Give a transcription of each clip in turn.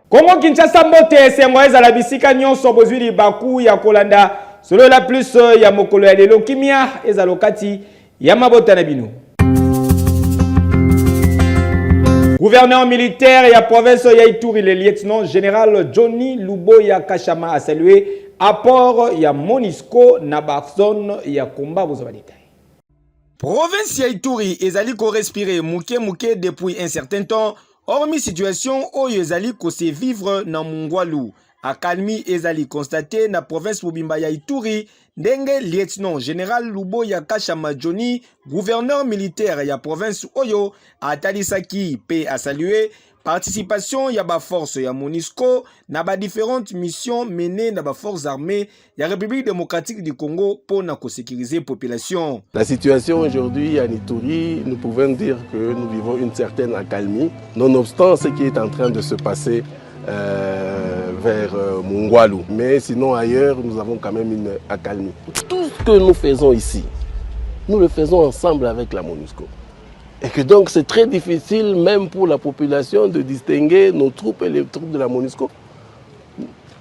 Congo Kinshasa mbote sengo ezala bisika nyonso bozwili baku ya kolanda solo la plus ya mokolo ya lelo kimia ezala kati ya mabota na bino. Gouverneur militaire ya province ya Ituri, le lieutenant général Johnny Luboya Kashama a salué apport ya MONUSCO na zone ya combat bozwa détail. Province ya Ituri ezali ko respirer muke depuis un certain temps. Hormis situation oyo ezali ko se vivre na Mungwalu, akalmi ezali constaté na province mobimba ya Ituri, ndenge lieutenant général Luboya Kashama Johnny, gouverneur militaire ya province oyo, atalisaki pe a salué participation ya ba force ya MONUSCO na ba différentes missions menées na ba forces armées ya République démocratique du Congo pour na sécuriser population. La situation aujourd'hui en Ituri, nous pouvons dire que nous vivons une certaine accalmie, nonobstant ce qui est en train de se passer vers Mungwalu. Mais sinon ailleurs, nous avons quand même une accalmie. Tout ce que nous faisons ici, nous le faisons ensemble avec la MONUSCO. Et que donc c'est très difficile même pour la population de distinguer nos troupes et les troupes de la MONUSCO.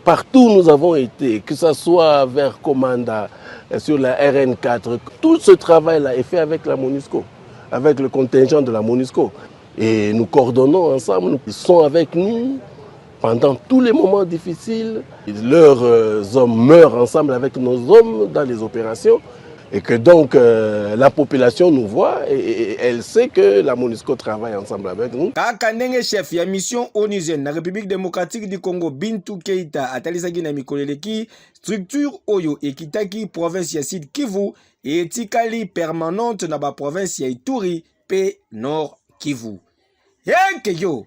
Partout où nous avons été, que ce soit vers Komanda, sur la RN4, tout ce travail-là est fait avec la MONUSCO, avec le contingent de la MONUSCO. Et nous coordonnons ensemble, ils sont avec nous pendant tous les moments difficiles. Leurs hommes meurent ensemble avec nos hommes dans les opérations. Et que donc la population nous voit et elle sait que la MONUSCO travaille ensemble avec nous. Kaka ndenge chef ya mission onusienne na République démocratique du Congo Bintou Keita atalisaki na mikoleleki structure oyo ekitaki province ya Sud Kivu et etikali permanente na ba province ya Ituri pe Nord Kivu. Yo.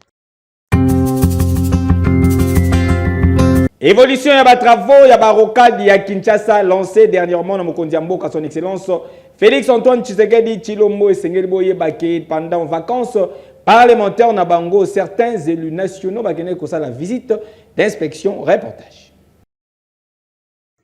Évolution ya ba travaux ya ba rocade ya Kinshasa lancé dernièrement na mokonzi ya mboka son excellence Félix Antoine Tshisekedi Tshilombo esengeli boye bake pendant vacances parlementaires na bango certains élus nationaux bakene ko la visite d'inspection reportage.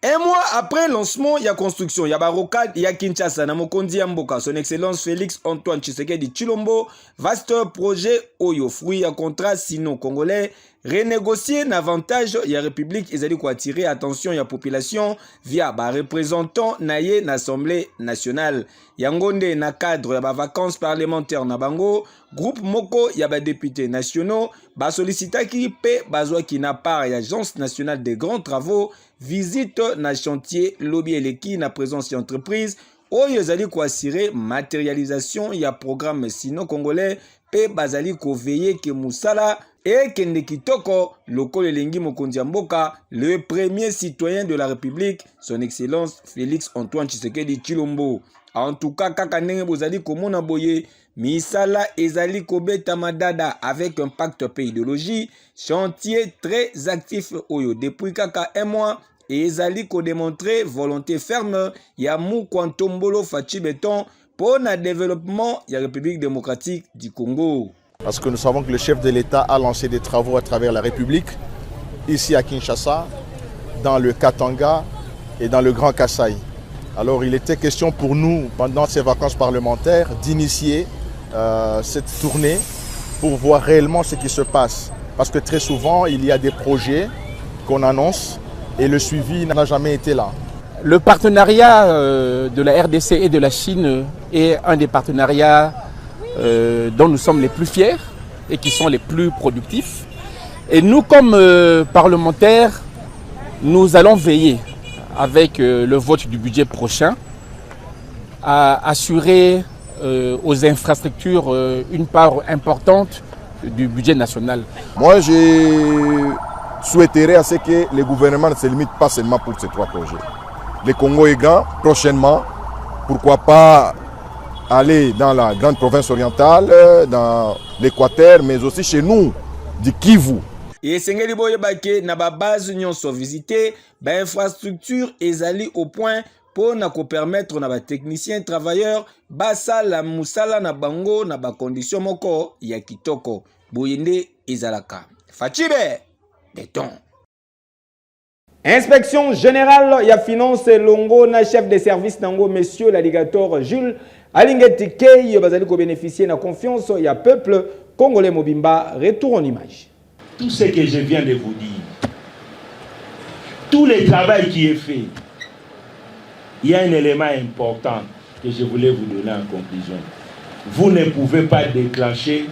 Un mois après lancement ya construction ya ba rocade ya Kinshasa na mokonzi ya mboka son excellence Félix Antoine Tshisekedi Tshilombo, vaste projet oyo fruit ya contrat sino-congolais renégocier davantage ya République ezali ko attirer attention ya population via ba représentant naye na Assemblée nationale. Yangonde na cadre ya ba vacances parlementaires na bango, groupe moko ya ba députés nationaux ba sollicitaki pe bazwaki na part ya Agence nationale des grands travaux, visite na chantier lobby eleki na présence ya entreprise oyo ezali ko assurer matérialisation ya programme sino-congolais pe bazali ko veiller que musala et Kende Kitoko, Lokolo Elengi Mokonzi ya Mboka, le premier citoyen de la République, son excellence Félix Antoine Tshisekedi Tshilombo. En tout cas, kaka ndenge bozali komona boye, misala ezali kobeta madada avec un pacte pe idéologie, chantier très actif oyo depuis kaka un mois, et ezali ko démontrer volonté ferme ya Mukwantombolo Fachi Beton pour le développement de la République démocratique du Congo. Parce que nous savons que le chef de l'État a lancé des travaux à travers la République, ici à Kinshasa, dans le Katanga et dans le Grand Kasaï. Alors il était question pour nous, pendant ces vacances parlementaires, d'initier cette tournée pour voir réellement ce qui se passe. Parce que très souvent, il y a des projets qu'on annonce et le suivi n'a jamais été là. Le partenariat de la RDC et de la Chine est un des partenariats dont nous sommes les plus fiers et qui sont les plus productifs. Et nous, comme parlementaires, nous allons veiller avec le vote du budget prochain à assurer aux infrastructures une part importante du budget national. Moi, j'ai souhaiterait à ce que le gouvernement ne se limite pas seulement pour ces 3 projets. Le Congo est grand, prochainement, pourquoi pas aller dans la grande province orientale, dans l'Équateur, mais aussi chez nous, du Kivu. Et Sengeli Boyebake na ba base nyonso visiter, ba infrastructure ezali au point pour na ko permettre na ba techniciens travailleurs basa la musala na bango na ba condition moko ya kitoko. Boyende ezalaka. Fachibe béton. Inspection générale ya finance longo na chef de service nango monsieur l'alligator Jules Alingeti Kei bazali ko bénéficier na confiance ya peuple congolais mobimba. Retour en image. Tout ce que je viens de vous dire, tout le travail qui est fait, il y a un élément important que je voulais vous donner en conclusion. Vous ne pouvez pas déclencher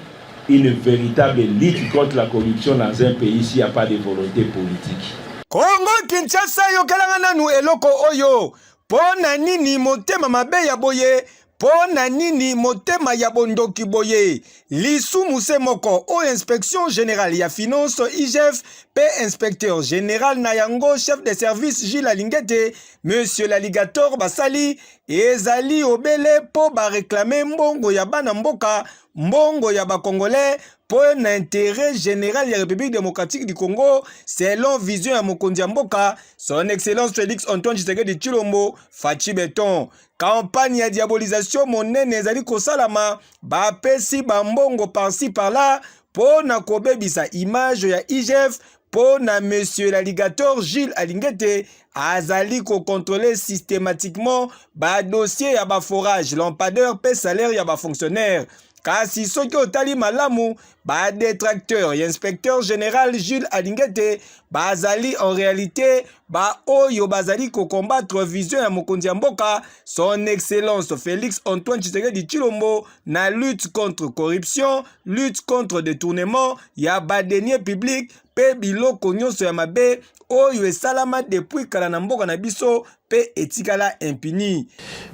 une véritable lutte contre la corruption dans un pays s'il n'y a pas de volonté politique. Congo Kinshasa yokelanga nanu eloko oyo pona nini motema mabe ya boye pona nini motema ya bondoki boye lisu muse moko o inspection générale ya finance IGF pe inspecteur général na yango chef de service Gilles Alingete monsieur l'alligator basali ezali obele po ba réclamer mbongo ya bana mboka mbongo ya ba congolais pour un intérêt général de la République démocratique du Congo, selon vision à Mokonzi Mboka, son excellence Félix Antoine Tshisekedi Tshilombo, Fachi Béton. Campagne de diabolisation monnaie nezali kosalama, ba pesi bambongo par-ci par-là, pour na kobebisa image ya IGF, pour na monsieur l'alligator Gilles Alingete, azali ko contrôler systématiquement ba dossier ya ba forage, lampadaire, pe salaire ya ba fonctionnaire. Kasi soki otali malamu ba détracteur et inspecteur général Jules Alingete bazali en réalité ba oyo bazali ko combattre vision ya mokonzi mboka son excellence Félix Antoine Tshisekedi Tshilombo na lutte contre corruption, lutte contre détournement ya ba deniers publics pe biloko nyonso ya mabe oyo esalama depuis kala na mboka na biso pe etikala impuni.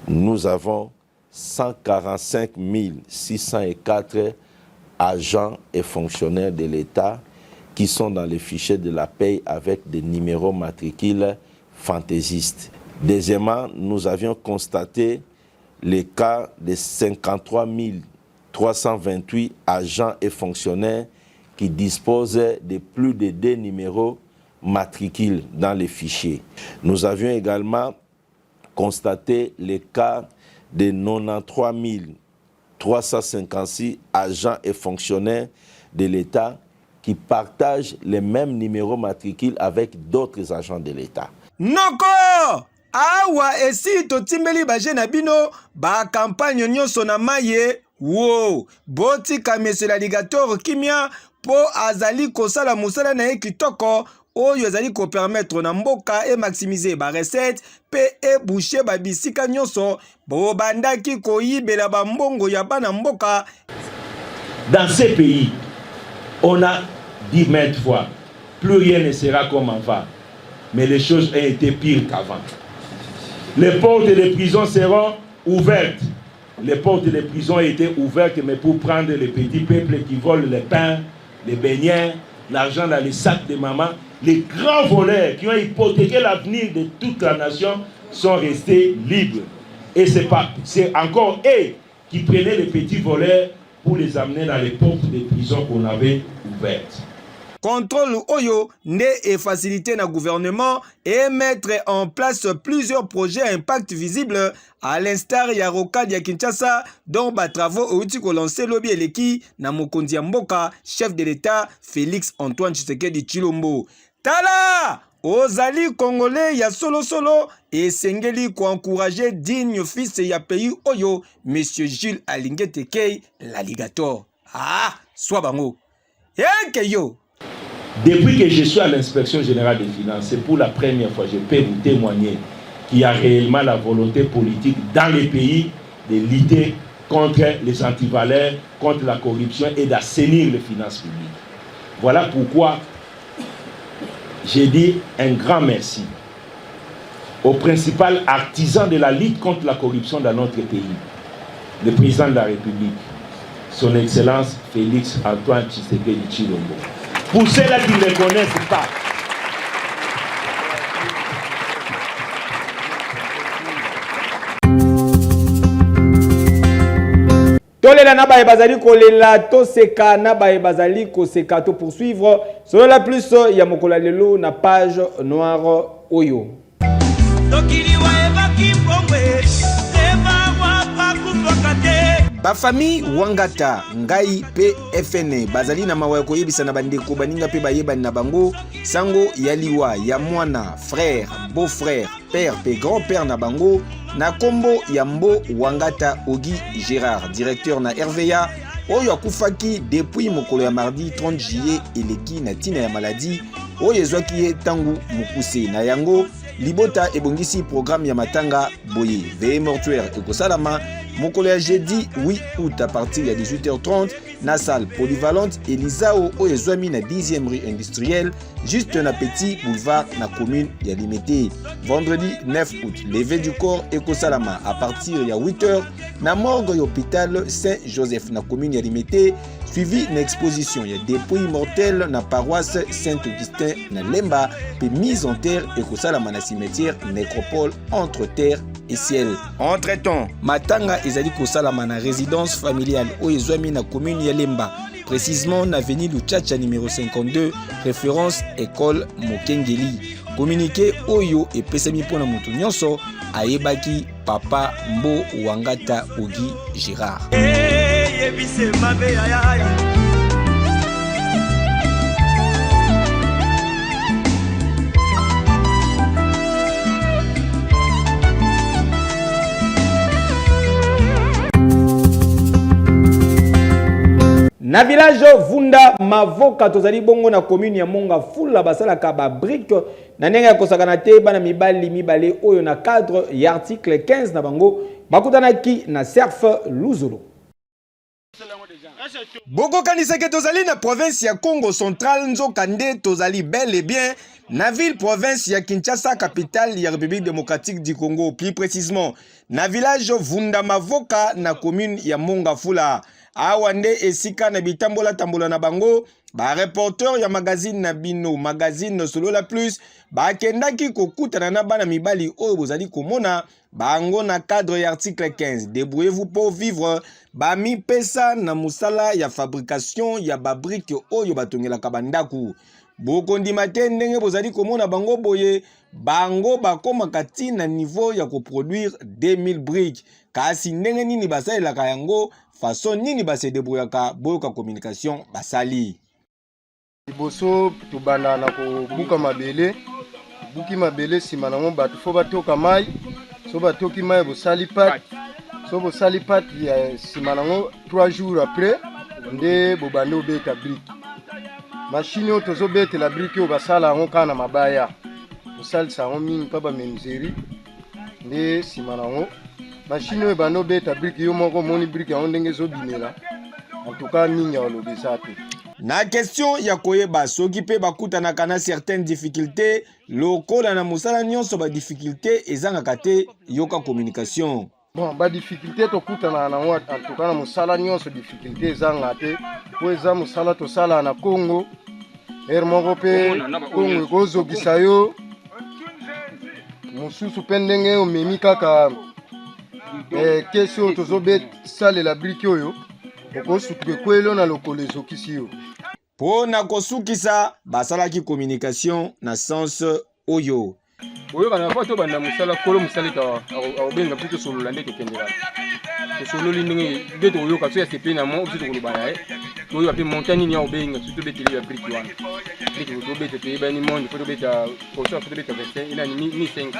Nous avons 145 604 agents et fonctionnaires de l'État qui sont dans les fichiers de la paie avec des numéros matricules fantaisistes. Deuxièmement, nous avions constaté les cas de 53 328 agents et fonctionnaires qui disposent de plus de 2 numéros matricules dans les fichiers. Nous avions également constaté les cas de 93 356 agents et fonctionnaires de l'État qui partagent les mêmes numéros matricules avec d'autres agents de l'État. Noko! Awa esi totimbeli baje na bino ba campagne nyonso na maye wo boti ka monsieur l'alligator kimia po azali kosala musala na kitoko oyo ezali ko permettre na mboka et maximiser ba recette pe e boucher ba bisika nyonso bo bandaki ko yibela ba mbongo ya bana mboka. Dans ces pays, on a dit maintes fois, plus rien ne sera comme avant, mais les choses ont été pires qu'avant. Les portes des prisons seront ouvertes. Les portes des prisons étaient ouvertes, mais pour prendre les petits peuples qui volent les pains, les beignets, l'argent dans les sacs de maman, les grands voleurs qui ont hypothéqué l'avenir de toute la nation sont restés libres. Et c'est encore eux qui prenaient les petits voleurs pour les amener dans les portes des prisons qu'on avait ouvertes. Contrôle Oyo ne et faciliter le gouvernement et mettre en place plusieurs projets à impact visible à l'instar Yaroka de Kinshasa dont les travaux ont été lancés lobby eleki na Mokonzi Mboka chef de l'État Félix Antoine Tshisekedi Tshilombo. Tala Ozali Congolais ya solo et sengeli ko encourager digne fils ya pays Oyo monsieur Jules Alingete Kei l'alligator. Ah, soit bango. Yo. Depuis que je suis à l'inspection générale des finances, c'est pour la première fois, je peux vous témoigner qu'il y a réellement la volonté politique dans les pays de lutter contre les antivaleurs, contre la corruption et d'assainir les finances publiques. Voilà pourquoi j'ai dit un grand merci au principal artisan de la lutte contre la corruption dans notre pays, le président de la République, son Excellence Félix Antoine Tshisekedi Tshilombo. Pour ceux-là qui ne le connaissent pas, tolela na baye bazali kolela to seka na baye bazali ko seka to poursuivre selon la plus ya mokola lelo na page noire oyo. Ba famille Wangata Ngai PFN bazali na mawa koyebisa na bandeko baninga pe bayebani na bango sango ya liwa ya mwana frère beau-frère père pe grand-père na bango na kombo ya Mbo Wangata Ogi Gérard directeur na RVA oyo akufaki depuis mokolo ya mardi 30 juillet eleki na tina ya maladie oyo ezwaki ye tangu mukuse na yango libota ebongisi programme ya matanga boye veille mortuaire ekosalama mokolo ya jeudi 8 août à partir de 18h30 na salle polyvalente Elisao oyo ezwami na 10e rue industrielle juste na petit boulevard na commune ya Limité. Vendredi 9 août levé du corps ekosalama à partir ya 8h na morgue ya hôpital Saint-Joseph na commune ya Limité suivi na exposition ya dépouille mortel na paroisse Saint-Augustin na Lemba pe mise en terre ekosalama na cimetière nécropole entre terre et ciel. Entre-temps, matanga ezali kosalama na résidence familiale oyo ezwami na commune ya Lemba, précisément na avenue Luchacha numéro 52, référence école Mokengeli. Communiqué oyo epesami pona mutu nyonso ayebaki papa Mbo Wangata Ogi Gérard. Na village Vunda Mavoka tozali bongo na commune ya Monga Fula basala ka ba brique na ndenge ya kosakana te bana mibale oyo na cadre ya article 15 na bango bakutanaki na Serf Luzolo. Boko kanisake tozali na province ya Congo Central nzokande tozali bel et bien na ville province ya Kinshasa capitale ya République démocratique du Congo, plus précisément na village Vunda Mavoka na commune ya Monga Fula. Awande esika na bitambola tambola na bango ba reporter ya magazine na bino magazine solo la plus ba kendaki kokutana na bana mibali oyo bozali komona bango na cadre ya article 15 débrouillez-vous pour vivre ba mi pesa na musala ya fabrication ya ba brique oyo batongela kabandaku boko ndima te ndenge bozali komona bango boye bango bakoma kati na niveau ya koproduire 2000 briques kasi ndenge nini basalelaka yango façon nini base débrouillaka boyoka communication basali liboso tobanda na kobuka mabele buki mabele sima nango bato fo batoka mai so batoki mai bosali pate so bosali pate ya sima nango 3 jours après nde bobande obeta brique machine oyo tozobetela brique oyo basala yango kaka na mabaya bosalisa yango mingi mpa bamenuzeri nde sima nango machine oyo ebanda obeta brique yo moko omoni brique yango ndenge ezobimela en tout cas mingi ya olobi eza te. Na question ya koyeba soki pe bakutanaka na certaines difficultés lokola na mosala nyonso ba difficulté ezangaka te yoka communication. Bon ba difficulté tokutana nango en tout cas na mosala nyonso difficulté ezanga te po eza mosala tosala na Congo er moko pe Congo ekozokisa yo mosusu pe ndenge omemi kaka question tozobesalela brique oyo okosuka ekwelo na lokolo ezokisi yo. Po na kosukisa basalaki communication na sens oyo oyo kana fa to banda musala kolo musala ka obenga plutôt solo ndé to kendela to solo lindenge de to yo ka so ya sepe na mo plutôt ko lubaya to yo pe montagne ni obenga surtout beteli ya brique wana brique to bete pe ba ni monde to beta ko so to beta bete ina ni 5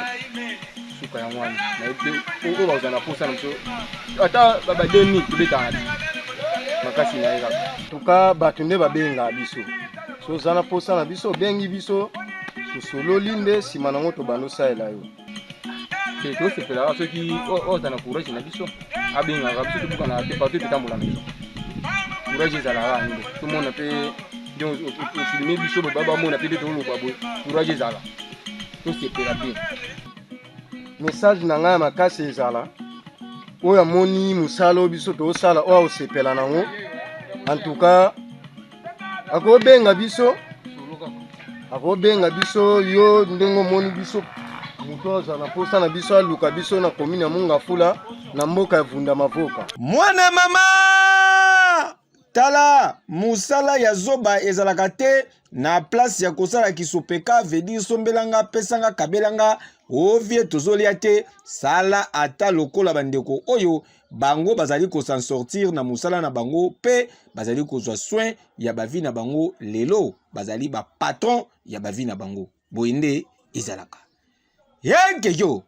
suka ya wana na ko ba uzana posa na so ata baba deni to beta makasi na ira tuka bato nde babenga biso so zana posa na biso bengi biso solo linde sima nango to bano saela yo te to se pela soki o zana courage na biso abenga ga biso tuka na te partout tambola na biso courage za la rande tout le monde peut donc filmer biso baba mona pe to lo babo courage za la to se pela bien message na nga makasi ezala oya moni musalo biso to sala o osepela nango en tout cas akobenga biso yo ndengo moni biso moto aza na posa na biso aluka biso na komine ya Mongafula na mboka ya Vunda Mavoka. Mwana mama tala musala ya zoba ezalaka te na place ya kosala kisopeka vedi sombelanga pesanga kabelanga ovie tozolia te sala ata lokola bandeko oyo bango bazali ko s'en sortir na musala na bango pe bazali kozwa soin ya bavi na bango lelo bazali ba patron ya bavi na bango boinde ezalaka yeke yo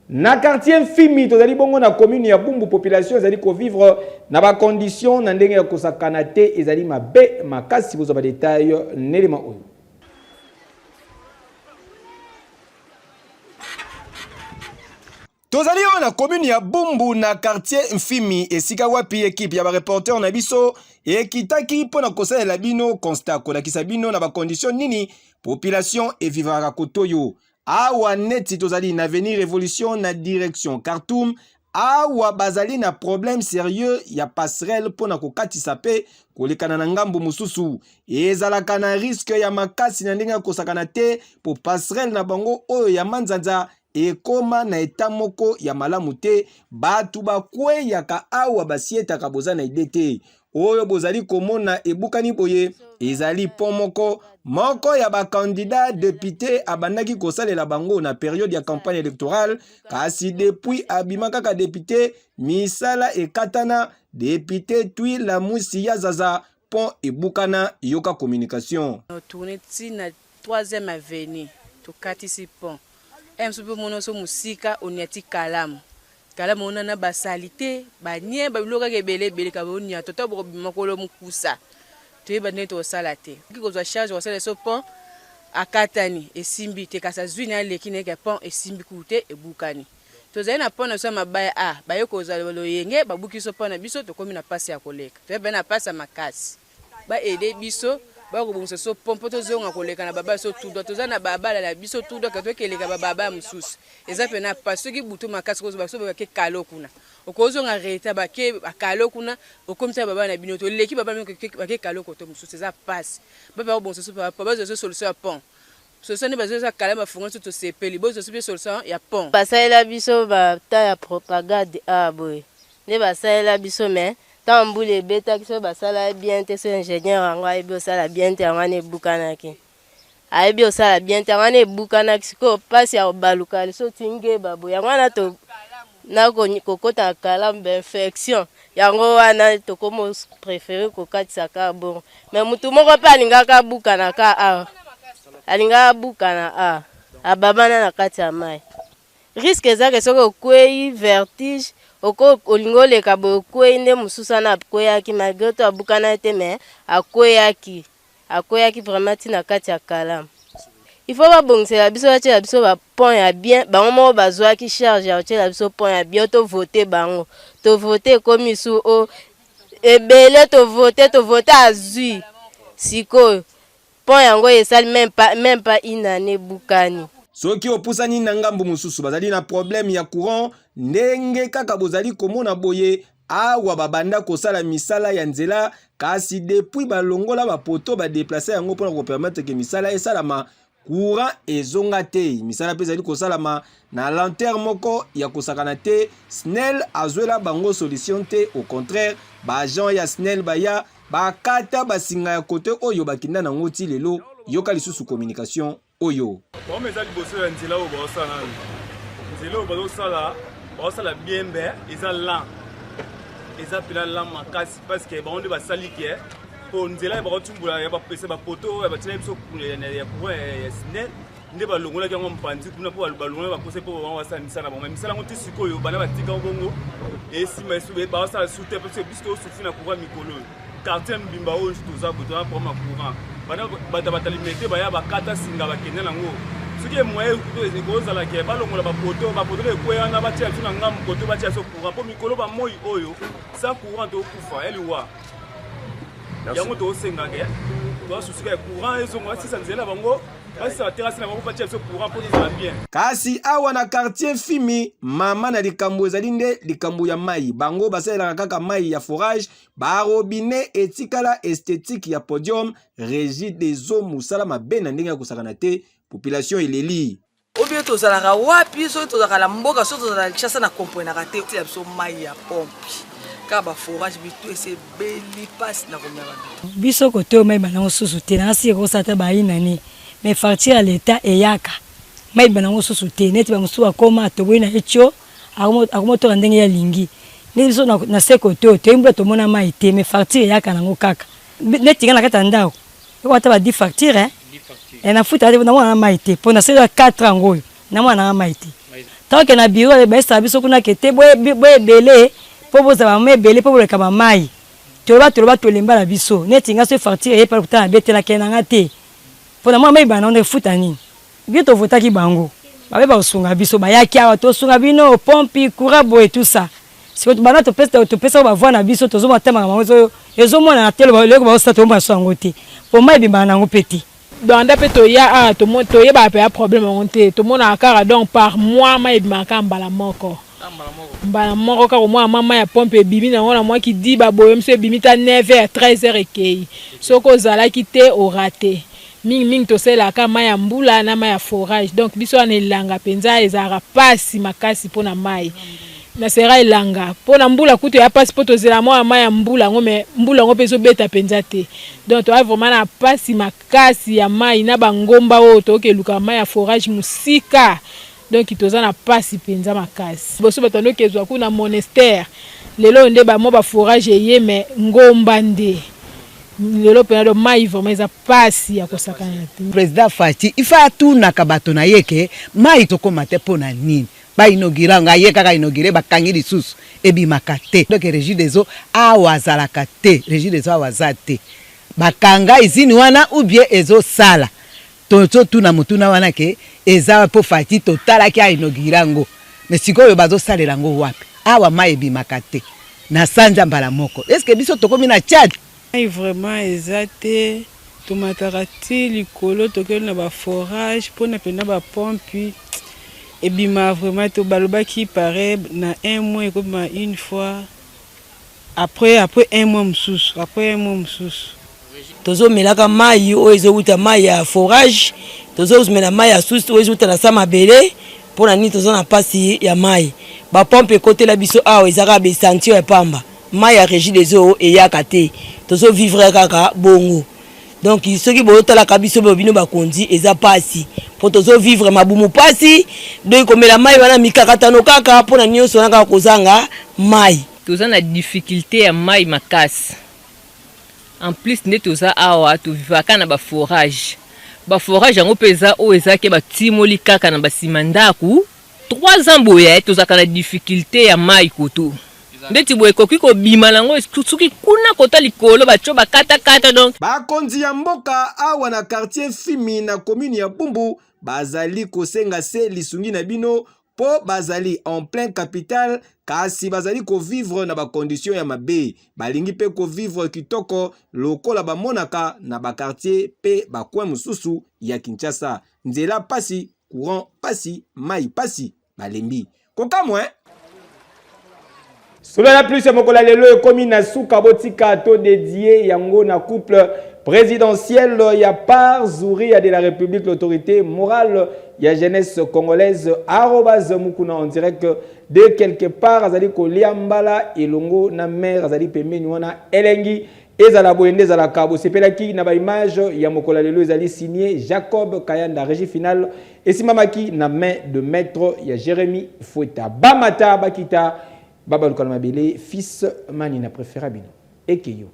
na quartier Fimi tozali bongo na commune ya Bumbu population ezali ko vivre na ba condition na ndenge ya kosakana te ezali mabe makasi bozo ba détail nelema oyo. Tozali na commune ya Bumbu na quartier Mfimi esika wapi équipe ya ba reporter na biso ekitaki pona kosalela bino constat kolakisa bino na ba condition nini population e vivara kotoyo awa neti tozali na venir révolution na direction Khartoum awa bazali na problème sérieux ya passerelle pona kokatisa pe kolekana na ngambo mususu ezalaka na risque ya makasi na ndenge kosakana te po passerelle na bango oyo ya manzanza ekoma na eta moko ya malamu te batu bakweyaka awa basietaka boza na ide te oyo bozali komona ebukani boye ezali pont moko ya bakandidat député abandaki kosalela bango na période ya campagne électorale kasi depuis abima kaka député misala ekatana député tui la musi ya zaza pont ebukana yoka communication tourner na 3e avenue tokatisi pont emsupe mono so musika oniati kalamu kalamu ona na basalite banie babiloka kebele bele ka bonia toto bo bimakolo mukusa toyeba neto osala te kikozwa charge osala so pont akatani esimbi te kasa zwina alekine ke pont esimbi kute ebukani tozali na pont na so mabaya a baye kozala loyenge babuki so pont na biso tokomi na pasi ya koleka toyeba na pasi ya makasi ba ede biso ba ko bonso so pont poto zonga koleka na baba so tudo tozana na baba la biso tudo ka tokeleka baba mususu eza pe na pasi ki butu makasi ko so ba ke kalo kuna okozonga reta ba ke akalo kuna okomisa baba na bino to leki baba ba ke kalo ko to mususu eza pasi baba ko bonso so baba zo solution ya pont solution ne bazo za kala mafunga to sepeli bozo so solution ya pont basalela biso ba ta ya propagande boy ne basalela biso mais tant boule beta qui so basala bien te so ingénieur ango ayebi osala bien te angane bukanaki ayebi osala bien te angane bukanaki ko pasi ya baluka so tinge babo yango na to na kokota kala infection yango wana to komo préférer kokatisa ka bon mais mutu moko pa alingaka bukana ka alingaka bukana ababana na kati ya mai risque ezake soko kwei vertige oko olingo leka bokwei nde mususa na akweyaki malgré to abukana te mais akweyaki vraiment tina kati ya kalamu il faut babongisela biso batela biso bapont ya bien bango moko bazwaki charge ya kotela biso pont ya bien to vote bango to vote ekomi su o ebele to vote azwi sikoyo pont yango esali même pas une année bukani soki opusani na ngambo mususu bazali na problème ya courant ndenge kaka bozali komona boye awa babanda kosala misala ya nzela kasi depuis balongola bapoto badeplacer yango mpona kopermettre ke misala esalama courant ezonga te misala pe ezali kosalama na lanterne moko ya kosakana te SNEL azwela bango solution te au contraire baagent ya SNEL baya bakata basinga ya kote oyo bakinda nango ti lelo yoka lisusu communication oyo bon ezali boso ya nzela oyo baosala nzela oyo baosala bien mbe eza lent eza pela lent makasi parce que bango nde basali ke po nzela bakotumbula ya bapesa bapoto ya batina biso ya courant ya SNEL nde balongolaki yango mopanzi kuna mpo balongola bapose mpo bango basala misala bango misala yango te sikoyo bana batika bongo esima baosala sute parce biso tosufi na courant mikolo quartier mbimba oyo toza botona problème ya courant bana bato batalimete baya bakata singa bakende nango soki moyen ekozalaki balongola bapoto ekweyana batia biso na ngambu koto batia biso courant mpo mikolo bamoi oyo sans courant tokufa eliwa yango tosengaka toasusuka ya courant ezonga sisa nzela bango basisa baterasi na bango batia biso courant mpo tozala bien kasi awa na quartier Fimi mama na likambo ezali nde likambo ya mai bango basalelaka kaka mai ya forage barobine etikala esthétique ya podium régie des eaux musala mabe na ndenge ya kosakana te population eleli. Obie tozalaka wapi so tozalaka mboka so tozalaka Kinshasa na comprendre te ti biso mai ya pompe ka ba forage bitu ese beli passe na komera biso koto mai bana osusu te na si ko sata ba inani mais facture à l'état eyaka mai bana osusu te neti ba musu akoma to bwina echo akomo to ndenge ya lingi ne biso na se koto to imbo to mona mai te mais facture eyaka nango kaka neti ngana kata ndao ko ata ba di facture et na futa na mwana maite pona se 4 ans ngoyo na mwana maite tant que na bureau be sa biso kuna kete boye belé po boza ba mebele po boleka ba mai to ba to lemba na biso neti nga so facture e pa kutana betela kena ngate pona mwana mai bana on futa nini bito vota ki bango ba ba usunga biso ba yaki awa to sunga bino pompi courant boye tout ça si to bana to pesa ba voix na biso to zo matema mamozo ezo mona na telo ba leko ba sta to mba so ngote po mai bi bana ngo petit. Donc d'après toi il y a tout monde toi il y a pas problème monter tout le monde a car donc par mois mai bimaka mbala moko car au moins maman ya pompe bibi na ngona moi qui dit ba boye monsieur bimita 9h 13h ekei soko zala kité au raté ming to sela ka maya mbula na maya forage donc biso anelanga penza ezara pasi makasi pona mai na sera elanga pona mbula kutu ya pasi poto zela moya maya mbula ngome mbula ngo peso beta penza te donc to vraiment na pasi makasi ya mai na bangomba o to ke luka maya forage musika donc itoza na pasi penza makasi boso batando kezwa kuna monastère lelo nde ba mo ba forage ye mais ngomba nde lelo pena mai vraiment za pasi ya kosakana te. Président Fati ifa tu na kabato na yeke mai to komate pona nini ba inogira nga yeka ka inogire bakangi lisusu ebi makate donc régie des eaux awazala kate régie des eaux awazate bakanga izini wana ou bien ezo sala tonto tu na mutuna wana ke eza po Fati totala ki inogirango mais sikoyo bazo salela ngo wapi awa mai ebi makate na sanja mbala moko est-ce que biso tokomi na Tchad vraiment ezate tomatarati likolo tokeli na ba forage pona pena ba pompe et bima vraiment to baloba qui paraît na un mois comme une fois après un mois msusu tozo melaka mai o ezo uta mai ya forage tozo mela mai ya susu o ezo uta na sama belé pona ni tozo na pasi ya mai ba pompe côté la biso awo ezaka be sentio ya pamba mai ya régie des eaux et yakate tozo vivre kaka bongo donc ceux qui boyota la kabiso bobino bakonzi eza pasi po tozo vivre mabumu pasi donc komela mai wana mikakatano kaka pona nyonso naka kozanga mai toza na difficulté ya mai makasi en plus ne toza awa to vivaka na ba forage yango peza o ezake batimoli kaka na basimandaku 3 ans boye tozaka na difficulté ya mai koto ndeti boye koki ko bima nango tusuki kuna kota likolo bacho bakata donc bakonzi ya mboka awa na quartier Fimi na commune ya Bumbu bazali kosenga se lisungi na bino po bazali en plein capital kasi bazali ko vivre na ba condition ya mabe balingi pe ko vivre kitoko lokola ba monaka na ba quartier pe ba coin mususu ya Kinshasa nzela pasi courant pasi mai pasi balembi kokamwe Selon plus mokola lelo ekomi na suka botika to dédié yango na couple présidentiel ya par Zouri de la République l'autorité morale ya jeunesse congolaise @mukuna en direct de quelque part azali koliambala elongo na mère azali pembeni wana elengi ezala boyende ezala kabo sepelaki na ba image ya mokola lelo ezali signé Jacob Kayanda régie finale esimamaki na main de maître ya Jérémy Foueta bamata bakita Baba Lukala Mabele, fils Manina préférable. Ekeyo.